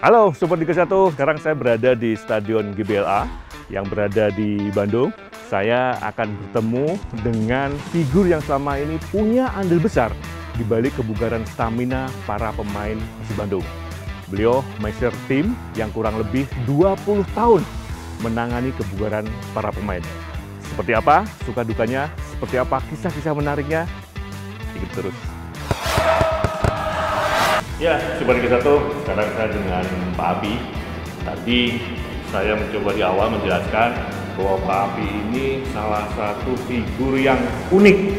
Halo Sobat Liga 1, sekarang saya berada di Stadion GBLA yang berada di Bandung. Saya akan bertemu dengan figur yang selama ini punya andil besar di balik kebugaran stamina para pemain Persib Bandung. Beliau master tim yang kurang lebih 20 tahun menangani kebugaran para pemain. Seperti apa suka dukanya, seperti apa kisah-kisah menariknya, ikut terus. Ya, Sobat Liga 1, sekarang saya dengan Pak Abi. Tadi saya mencoba di awal menjelaskan bahwa Pak Abi ini salah satu figur yang unik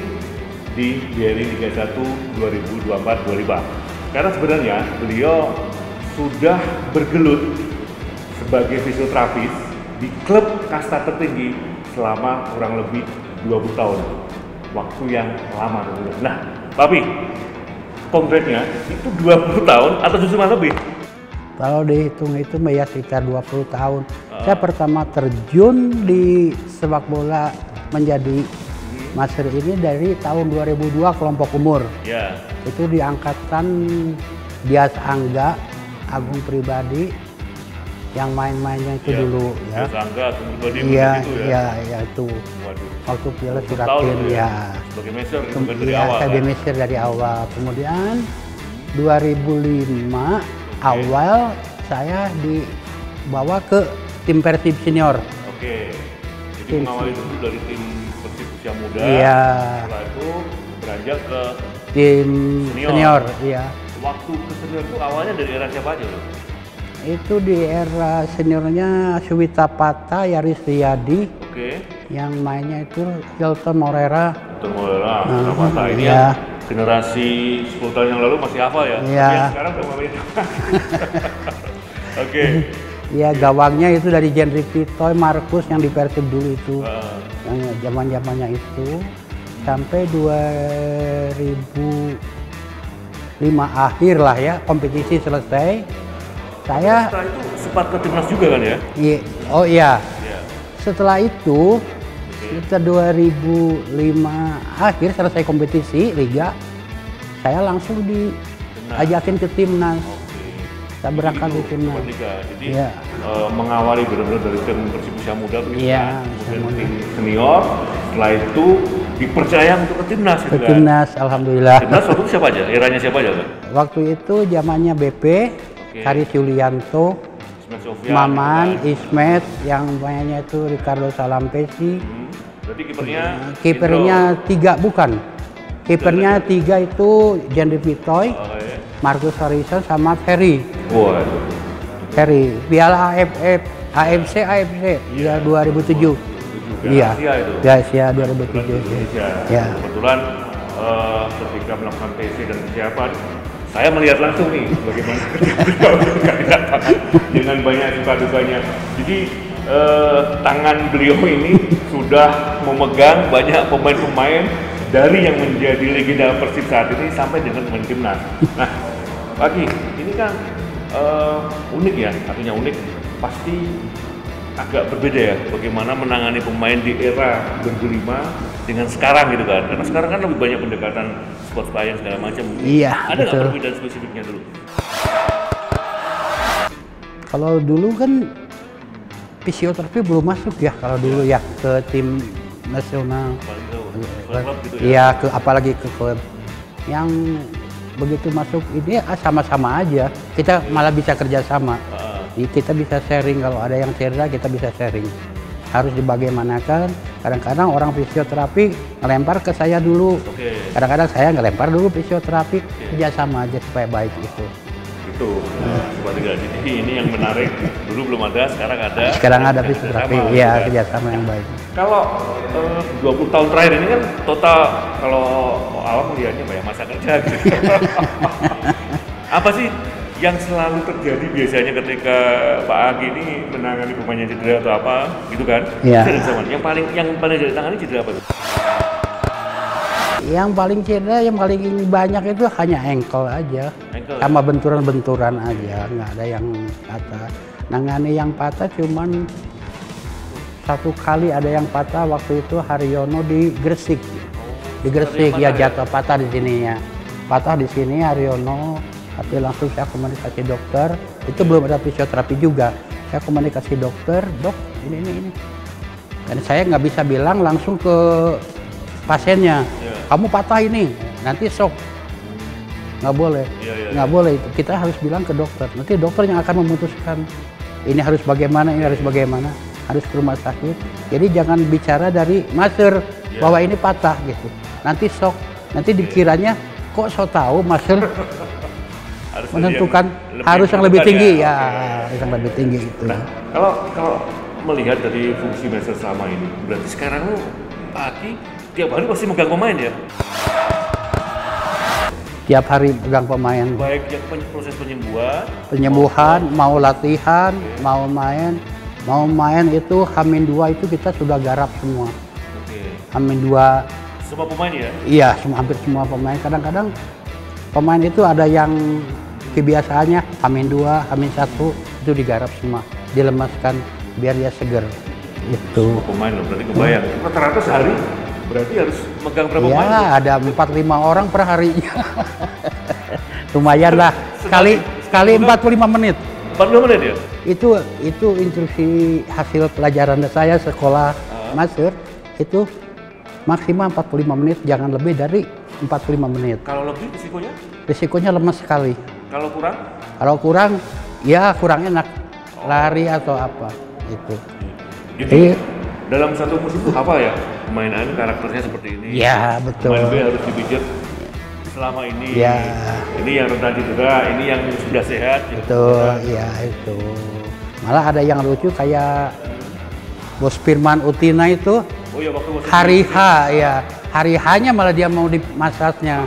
di BRI Liga 1 2024-2025. Karena sebenarnya beliau sudah bergelut sebagai fisioterapis di klub kasta tertinggi selama kurang lebih 20 tahun. Waktu yang lama. Nah, Pak Abi, konkretnya itu 20 tahun atau justru malah lebih? Kalau dihitung itu ya sekitar 20 tahun. Saya pertama terjun di sepak bola menjadi master ini dari tahun 2002 kelompok umur. Ya. Itu di angkatan Dias Angga, Agung Pribadi, yang main-mainnya itu dulu ya. Dias Angga, Agung Pribadi iya, itu ya? Iya, itu. Waduh. Waktu Piala Suratin ya. Sebagai master gitu kan dari Iya, awal. saya master dari awal. Kemudian 2005 awal saya dibawa ke tim Persib senior. Oke. Jadi mengawali dulu dari tim Persib usia muda. Iya. Setelah itu beranjak ke Tim senior, iya. Waktu ke senior itu awalnya dari era siapa aja loh? Itu di era seniornya Suwita Pata, Yaris Riyadi. Oke. Yang mainnya itu Hilton Morera. Hilton Morera, Pata ini iya. ya. Generasi 10 tahun yang lalu masih hafal ya? Iya. Yang sekarang udah main. Oke. Iya, gawangnya itu dari Jenry Pitoy, Markus yang di Persib dulu itu. Yang zaman-zamannya itu. Sampai 2005 akhir lah ya, kompetisi selesai. Saya setelah itu sempat ke timnas juga kan ya? Iya, oh iya. Setelah itu, sekitar 2005 akhir selesai kompetisi Liga, saya langsung diajakin ke timnas. Saya berangkat di timnas. Jadi mengawali benar-benar dari tim Persib usia muda begitu kan? Kemudian tim senior, setelah itu dipercaya untuk ke timnas gitu kan? Timnas, alhamdulillah. Timnas waktu itu siapa aja? Eranya siapa aja kan? Waktu itu zamannya BP, Karis Yulianto, Maman, Ismet, yang mainnya itu Ricardo Salampesi. Berarti kipernya 3 bukan. Kipernya 3 itu Jenry Pitoy, Markus Harrison sama Ferry. Ferry. Piala AFC ya 2007. Iya. Di Asia 2007. Ya. Kebetulan ketika melakukan TC dan persiapan, saya melihat langsung nih bagaimana dengan banyak suka dukanya. Jadi tangan beliau ini sudah memegang banyak pemain-pemain dari yang menjadi legenda Persib saat ini sampai dengan pemain timnas. Nah, Pagi, ini kan unik ya, artinya unik, pasti agak berbeda ya bagaimana menangani pemain di era bergelima dengan sekarang gitu kan. Karena sekarang kan lebih banyak pendekatan sport science segala macam. Iya, ada nggak perbedaan spesifiknya dulu? Kalau dulu kan fisioterapi belum masuk ya kalau dulu ya ke tim nasional. Gitu ya? Iya, apalagi ke klub. Yang begitu masuk ini sama-sama aja. Kita malah bisa kerjasama. Kita bisa sharing, kalau ada yang cedera kita bisa sharing. Harus dibagaimanakan. Kadang-kadang orang fisioterapi ngelempar ke saya dulu. Kadang-kadang saya ngelempar dulu fisioterapi. Kerjasama aja supaya baik itu. Itu jadi ini yang menarik, dulu belum ada, sekarang ada fisioterapi, iya, kerjasama yang baik. Kalau 20 tahun terakhir ini kan total, kalau awam melihatnya banyak masa kerja gitu. Apa sih yang selalu terjadi biasanya ketika Pak Agi ini menangani pemainnya cedera atau apa gitu kan? Iya. Yang paling jadi tangani cedera apa tuh? Yang paling cedera, yang paling banyak itu hanya ankle aja, sama benturan-benturan aja, nggak ada yang patah. Nangani yang patah cuman satu kali ada yang patah, waktu itu Haryono di Gresik, ya jatuh patah di sininya, patah di sini Haryono. Tapi langsung saya komunikasi dokter, itu belum ada fisioterapi juga. Saya komunikasi dokter, dok ini. Dan saya nggak bisa bilang langsung ke pasiennya, kamu patah ini, nanti shock. Nggak boleh, nggak boleh itu. Kita harus bilang ke dokter, nanti dokter yang akan memutuskan ini harus bagaimana, harus ke rumah sakit. Jadi jangan bicara dari master bahwa ini patah gitu. Nanti shock, nanti dikiranya kok so tahu master menentukan harus yang lebih tinggi ya, harus yang lebih tinggi itu. Nah, kalau melihat dari fungsi master selama ini, berarti sekarang lu pagi tiap hari pasti megang pemain ya? Tiap hari pegang pemain. Baik yang proses penyembuhan, mau latihan, mau main itu H-2 itu kita sudah garap semua. H-2. Semua pemain ya? Iya, hampir semua pemain. Kadang-kadang pemain itu ada yang kebiasaannya H-2, H-1 itu digarap semua, dilemaskan biar dia seger. Itu. Semua pemain loh, berarti kebayang. Rata-rata sehari berarti harus megang berapa pemain? Ya, ada 4-5 orang per harinya. Lumayan lah. Sekali 45 menit. 45 menit ya? Itu instruksi hasil pelajaran saya sekolah master itu maksimal 45 menit, jangan lebih dari 45 menit. Kalau lebih risikonya? Risikonya lemas sekali. Kalau kurang? Kalau kurang, ya kurang enak. Lari atau apa itu. Jadi dalam satu musim itu apa ya? Mainan karakternya seperti ini. Ya, betul. Main B harus dipijat selama ini. Ya. Ini yang rentan cedera, ini yang sudah sehat. Betul, ya itu. Malah ada yang lucu kayak Bos Firman Utina itu. Oh ya, waktu hari H ya. Hari H-nya malah dia mau dimasasnya.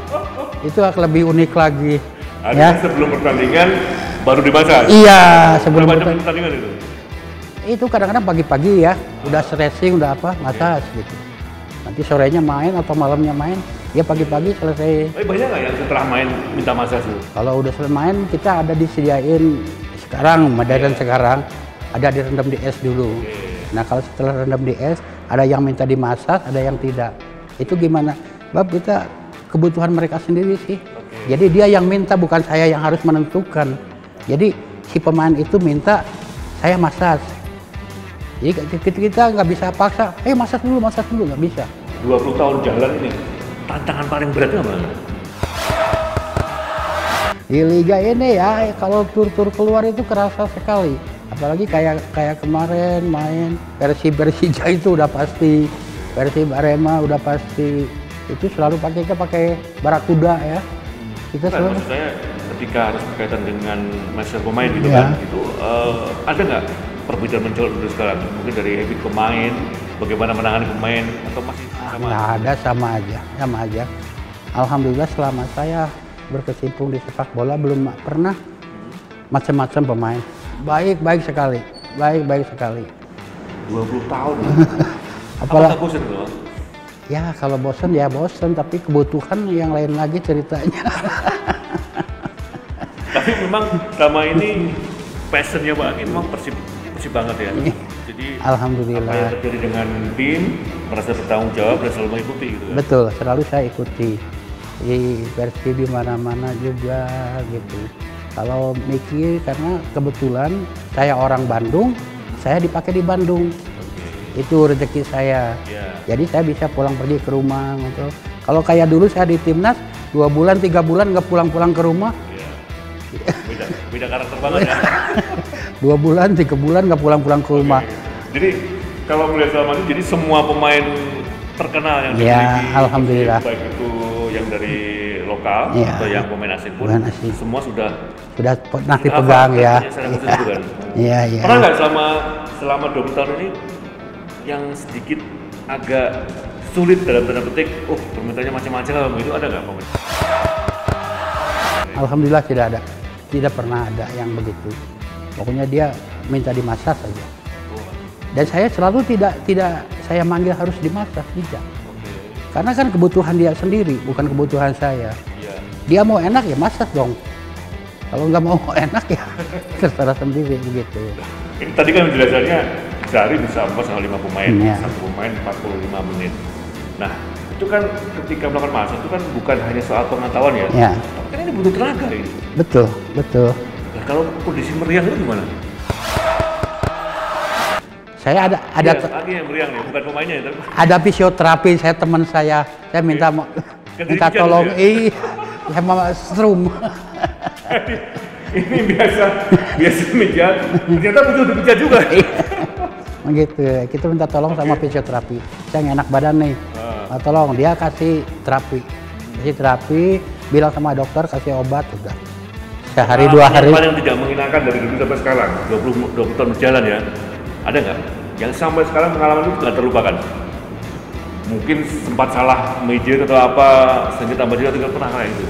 Itu lebih unik lagi. Ya. Sebelum pertandingan baru dimasas. Iya, sebelum pertandingan itu. Itu kadang-kadang pagi-pagi ya, udah stretching, udah apa, masas gitu. Nanti sorenya main atau malamnya main, ya pagi-pagi selesai. Banyak nggak yang setelah main minta masas itu? Kalau udah selesai main, kita ada disediain sekarang, modern sekarang, ada direndam di es dulu. Nah kalau setelah rendam di es, ada yang minta dimasas, ada yang tidak. Itu gimana? Bab kita kebutuhan mereka sendiri sih. Jadi dia yang minta, bukan saya yang harus menentukan. Jadi si pemain itu minta saya masas. Jadi kita nggak bisa paksa, masas dulu, nggak bisa. 20 tahun jalan ini, tantangan paling beratnya mana? Di liga ini ya, kalau tur-tur keluar itu kerasa sekali. Apalagi kayak kemarin main Persija itu udah pasti, Persib Arema udah pasti. Itu selalu pakai Barakuda ya. Kita selalu. Maksud saya ketika harus berkaitan dengan master pemain gitu kan, itu ada nggak perbedaan mencolok dulu sekarang? Mungkin dari habit pemain, bagaimana menangani pemain, atau masih sama? Nggak ada, sama aja. Alhamdulillah selama saya berkecimpung di sepak bola belum pernah macam-macam pemain. Baik sekali. 20 tahun. Apalagi bosan loh? Ya kalau bosan ya bosan, tapi kebutuhan yang lain lagi ceritanya. Tapi memang selama ini passionnya Pak Aki memang persib banget ya. Jadi alhamdulillah. Apa yang terjadi dengan tim, merasa bertanggung jawab dan selalu mengikuti gitu kan? Betul, selalu saya ikuti. Di Persib di mana-mana juga gitu. Kalau mikir karena kebetulan saya orang Bandung, saya dipakai di Bandung. Itu rezeki saya. Jadi saya bisa pulang pergi ke rumah gitu. Kalau kayak dulu saya di timnas 2 bulan 3 bulan nggak pulang ke rumah. Beda karakter banget ya. 2 bulan 3 bulan nggak pulang ke rumah. Jadi kalau melihat selama ini, jadi semua pemain terkenal yang dimiliki, alhamdulillah. Baik itu yang dari lokal atau yang pemain asing pun, semua sudah pernah dipegang ya. Iya. Pernah nggak selama 20 tahun ini yang sedikit agak sulit dalam tanda petik, permintaannya macam-macam gitu, ada nggak pemain? Alhamdulillah tidak pernah ada yang begitu. Pokoknya dia minta dimasak saja. Dan saya selalu tidak saya manggil harus dimasak, tidak. Karena kan kebutuhan dia sendiri, bukan kebutuhan saya. Dia mau enak ya masak dong. Kalau nggak mau enak ya terserah sendiri begitu. Ini tadi kan penjelasannya sehari bisa 4 sampai 5 pemain, satu pemain 45 menit. Nah, Itu kan ketika melakukan massage itu kan bukan hanya soal pengetahuan ya. Ya, Tapi kan ini butuh tenaga ini. betul, betul. Nah, kalau kondisi meriang itu gimana? Saya ada lagi yang meriang nih, bukan pemainnya ya. ada fisioterapi, saya teman saya minta minta dipijat tolong, ya? saya mau strum. Ini biasa mijat, ternyata butuh dipijat juga. Begitu, kita minta tolong sama fisioterapi. Saya nggak enak badan nih, tolong dia kasih terapi, bilang sama dokter kasih obat, udah. Sehari 2 hari. Yang tidak menghinakan dari dulu sampai sekarang, 20 tahun berjalan ya, ada nggak? Yang sampai sekarang pengalaman itu nggak terlupakan? Mungkin sempat salah mijit atau apa, sehingga tambah dia tinggal pernah kayak itu.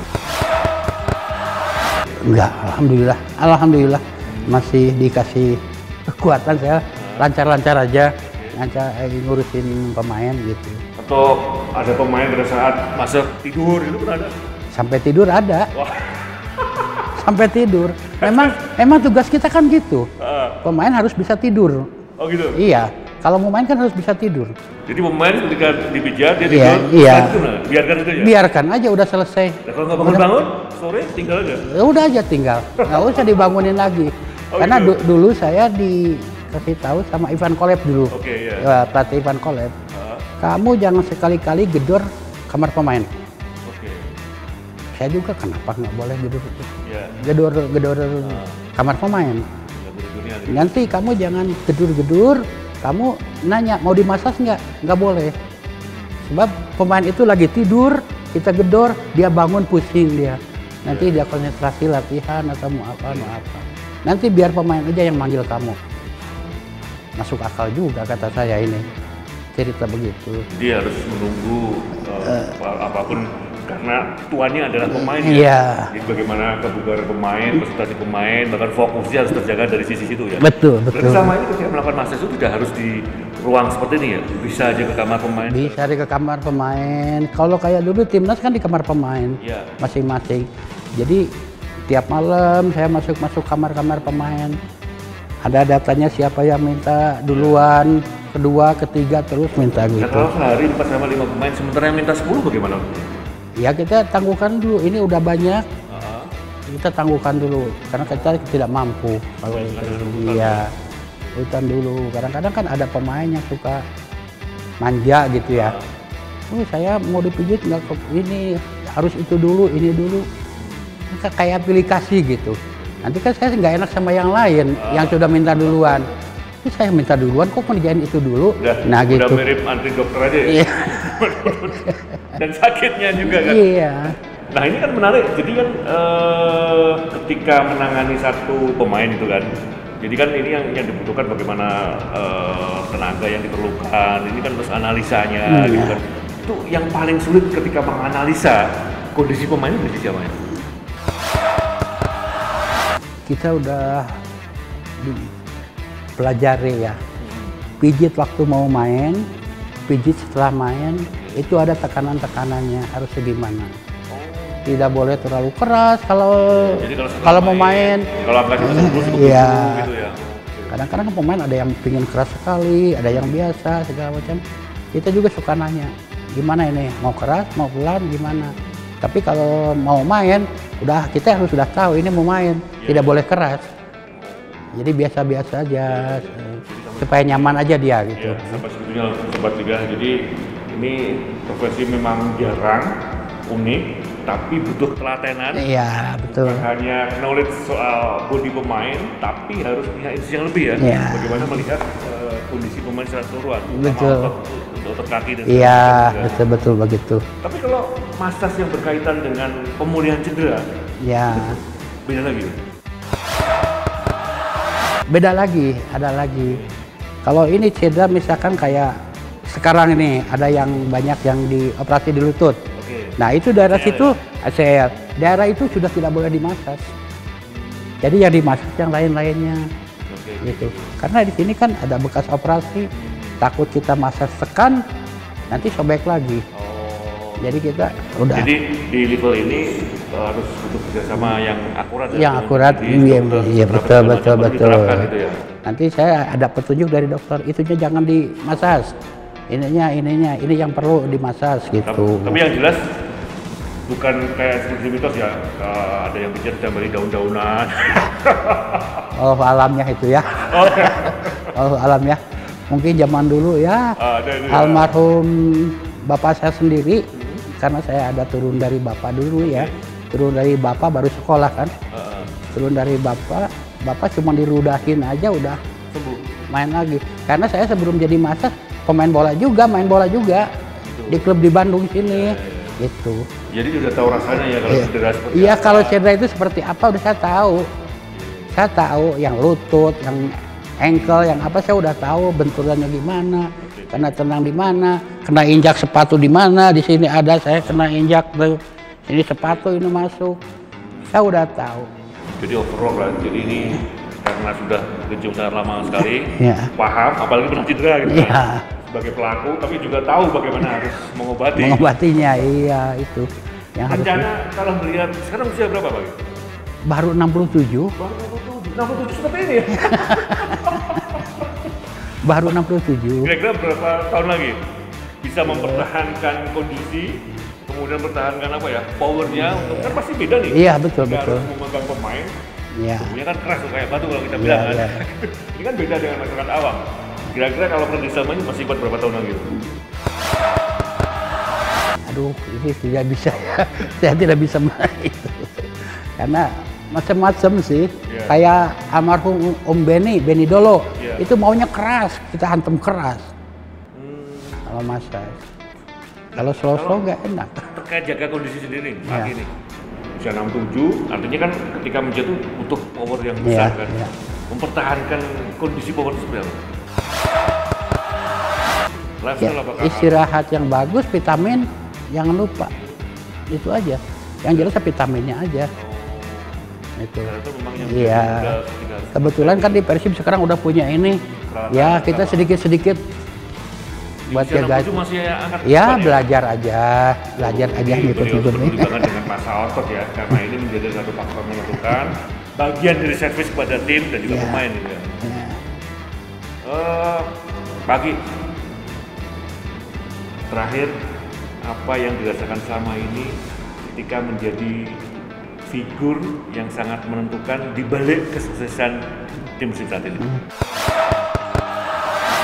Enggak, alhamdulillah masih dikasih kekuatan, saya lancar-lancar aja, ngurusin pemain gitu. Atau ada pemain pada saat masa tidur itu pernah ada? Sampai tidur ada. Wah. Sampai tidur. Memang tugas kita kan gitu. Pemain harus bisa tidur. Oh gitu? Iya. Kalau mau main kan harus bisa tidur. Jadi pemain ketika dipijat dia tidur, Iya. itu biarkan itu ya? Biarkan aja, udah selesai. Nah, kalau nggak bangun-bangun, sore tinggal aja? Ya udah aja tinggal, nggak usah dibangunin lagi. Oh, Karena gitu? dulu saya dikasih tahu sama Ivan Kolev dulu. Oke, iya. Ya, pelatih Ivan Kolev. Kamu jangan sekali-kali gedor kamar pemain. Oke. Saya juga kenapa nggak boleh Iya. gedor kamar pemain. Nggak buru-burunya gitu. Nanti kamu jangan gedor-gedor, kamu nanya mau dimasas nggak boleh. Sebab pemain itu lagi tidur, kita gedor, dia bangun pusing dia. Nanti dia konsentrasi latihan atau mau apa. Nanti biar pemain aja yang manggil kamu. Masuk akal juga kata saya ini. Cerita begitu. Dia harus menunggu apapun karena tuannya adalah pemain. Iya. Ya? Jadi bagaimana kebugaran pemain, konsentrasi pemain, bahkan fokusnya harus terjaga dari sisi situ ya. Betul. Berarti sama ini ketika melakukan massage itu tidak harus di ruang seperti ini ya? Bisa aja ke kamar pemain? Bisa di ke kamar pemain. Kalau kayak dulu timnas kan di kamar pemain Iya. masing-masing. Jadi tiap malam saya masuk kamar-kamar pemain. Ada datanya siapa yang minta duluan, kedua, ketiga, terus minta Nah, gitu. kalau sehari 4 sama 5 pemain, sementara yang minta 10 bagaimana? Ya kita tangguhkan dulu, ini udah banyak, kita tangguhkan dulu, karena kita tidak mampu. Kalau iya, hutan dulu. Kadang-kadang kan ada pemain yang suka manja gitu ya. Saya mau dipijit nggak ini, harus itu dulu, ini dulu. Kayak aplikasi gitu. Nanti kan saya nggak enak sama yang lain, yang sudah minta duluan. Ini saya minta duluan, kok ngerjain itu dulu? Udah Gitu. mirip antri dokter aja ya? Iya. Dan sakitnya juga kan? Iya. Nah ini kan menarik, jadi kan ketika menangani satu pemain itu kan, jadi kan ini yang dibutuhkan bagaimana tenaga yang diperlukan, ini kan terus analisanya gitu kan. Itu yang paling sulit ketika menganalisa kondisi pemain dari sisi apa ya? Kita udah dipelajari ya, pijit waktu mau main, pijit setelah main, itu ada tekanan-tekanannya harus segimana. Tidak boleh terlalu keras Jadi kalau mau main. Kalau angkat itu cukup Iya. gitu ya. Kadang-kadang pemain ada yang pingin keras sekali, ada yang biasa segala macam. Kita juga suka nanya, gimana ini, mau keras, mau pelan, gimana? Tapi kalau mau main, kita sudah tahu ini mau main, tidak boleh keras. Jadi biasa-biasa aja, supaya nyaman aja dia gitu. Ya, sampai sebetulnya sobat juga. Jadi ini profesi memang jarang, unik, tapi butuh telatenan. Iya, betul. Bukan hanya knowledge soal body pemain, tapi harus punya insight yang lebih ya. Iya. Bagaimana melihat kondisi pemain secara keseluruhan. Betul. Untuk otot kaki dan Iya, sebagainya. betul begitu. Tapi kalau massage yang berkaitan dengan pemulihan cedera, Ya, beda lagi. beda lagi, ada lagi. Kalau ini cedera misalkan kayak sekarang ini ada yang banyak yang dioperasi di lutut. Oke. Nah itu daerah ACL situ ACL. Daerah itu sudah tidak boleh dimasas. Jadi yang dimasas yang lain-lainnya Oke. gitu. Karena di sini kan ada bekas operasi. Takut kita masas tekan, nanti sobek lagi. Oh. Jadi kita udah. Jadi di level ini harus butuh kerjasama yang akurat. Yang ya, akurat, dengan iya, dokter, iya, beberapa betul, segala betul, macam betul. diterapkan gitu ya. Nanti saya ada petunjuk dari dokter, itunya jangan dimasas. ini yang perlu dimasas gitu. Tapi yang jelas bukan kayak seperti mitos ya, ada yang bicara tambah daun-daunan. Oh alamnya itu ya. Oh alamnya. Mungkin zaman dulu ya, almarhum bapak saya sendiri, karena saya ada turun dari bapak dulu ya. Turun dari bapak baru sekolah kan. Turun dari bapak cuma dirudahin aja udah sembuh. Main lagi. Karena saya sebelum jadi masas pemain bola juga, main bola juga di klub di Bandung sini. Gitu. Jadi udah tahu rasanya ya kalau cedera seperti iya, apa. kalau cedera itu seperti apa udah saya tahu. Saya tahu yang lutut, yang ankle, yang apa saya udah tahu benturannya gimana, kena tenang di mana, kena injak sepatu di mana. Di sini ada saya kena injak tuh. Ini sepatu ini masuk. Saya udah tahu. Jadi overall lah. Jadi ini karena sudah berkecimpung sangat lama sekali, paham, apalagi pernah cedera gitu kan. Sebagai pelaku, tapi juga tahu bagaimana harus mengobatinya. Iya itu. Yang rencana kalau melihat sekarang usia berapa Pak? Baru 67. Baru 67 seperti ini ya? Baru 67. Kira-kira berapa tahun lagi bisa mempertahankan kondisi, kemudian mempertahankan apa ya, powernya, kan pasti beda nih. Iya betul. Harus memegang pemain, tubuhnya kan keras kayak batu kalau kita bilang kan. Ini kan beda dengan masyarakat awam. Kira-kira kalau kerjasamanya masih buat berapa tahun lagi? Aduh, ini tidak bisa ya. Saya tidak bisa main. Karena macam-macam sih. Kayak almarhum Om Beni Dolo. Itu maunya keras, kita hantam keras. Kalau masas. Kalau slow-slow nggak enak. Terkait jaga kondisi sendiri, pagi nih. Usia 67, artinya kan ketika menjatuh butuh power yang besar kan. Mempertahankan kondisi power itu seperti apa? Istirahat yang bagus, vitamin jangan lupa, itu aja. Yang jelas vitaminnya aja. Itu. Iya. Kebetulan kan di Persib sekarang udah punya ini. Ya kita sedikit-sedikit buat jaga. Ya belajar aja gitu. Peduli banget dengan masalah otot ya, karena ini menjadi satu faktor menentukan bagian dari servis kepada tim dan juga pemain gitu ya. Pagi. Terakhir, apa yang dirasakan selama ini ketika menjadi figur yang sangat menentukan di balik kesuksesan tim Persib saat ini?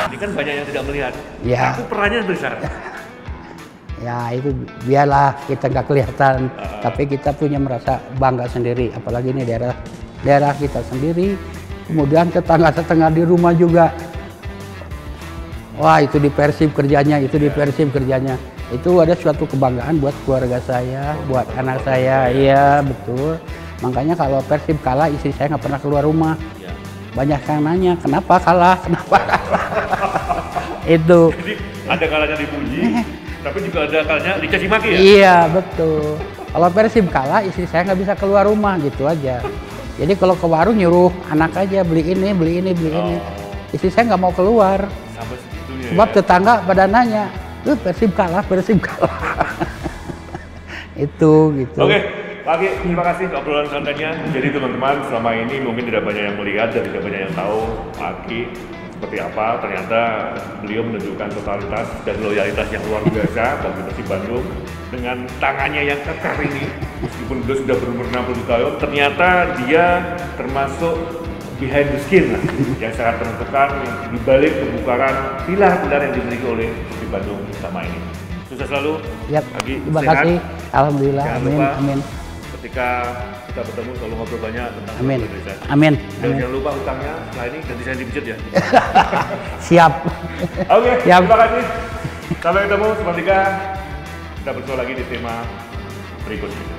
Ini kan banyak yang tidak melihat. Aku perannya besar. Ya itu biarlah kita nggak kelihatan, tapi kita punya merasa bangga sendiri. Apalagi ini daerah kita sendiri. Kemudian tetangga-tetangga di rumah juga. Wah itu di Persib kerjanya, Itu ada suatu kebanggaan buat keluarga saya, buat anak saya. Iya betul. Makanya kalau Persib kalah, istri saya nggak pernah keluar rumah. Banyak yang nanya, kenapa kalah? Itu. Jadi ada kalanya dipuji, tapi juga ada kalanya dicaci maki ya? Iya betul. Kalau Persib kalah, istri saya nggak bisa keluar rumah gitu aja. Jadi kalau ke warung nyuruh anak aja beli ini. Istri saya nggak mau keluar. Sampai segitunya. Sebab tetangga pada nanya, Persib kalah. Itu gitu. Oke, Pagi, terima kasih obrolan santainya. Jadi teman-teman, selama ini mungkin tidak banyak yang melihat dan tidak banyak yang tahu Pagi seperti apa. Ternyata beliau menunjukkan totalitas dan loyalitas yang luar biasa bagi Persib Bandung dengan tangannya yang kekar ini. Meskipun beliau sudah berumur 60 tahun, ternyata dia termasuk behind the scene yang sangat menentukan di balik kebukaran pilar-pilar yang dimiliki oleh Persib Bandung sama ini. Sukses selalu. Pagi, terima kasih. Alhamdulillah. Amin. Ketika kita bertemu selalu ngobrol banyak tentang Indonesia. Amin. Jangan lupa utangnya setelah ini ganti saya dipijat ya. Siap. Oke, terima kasih. Sampai ketemu Sobat Liga. Kita bertemu lagi di tema berikutnya.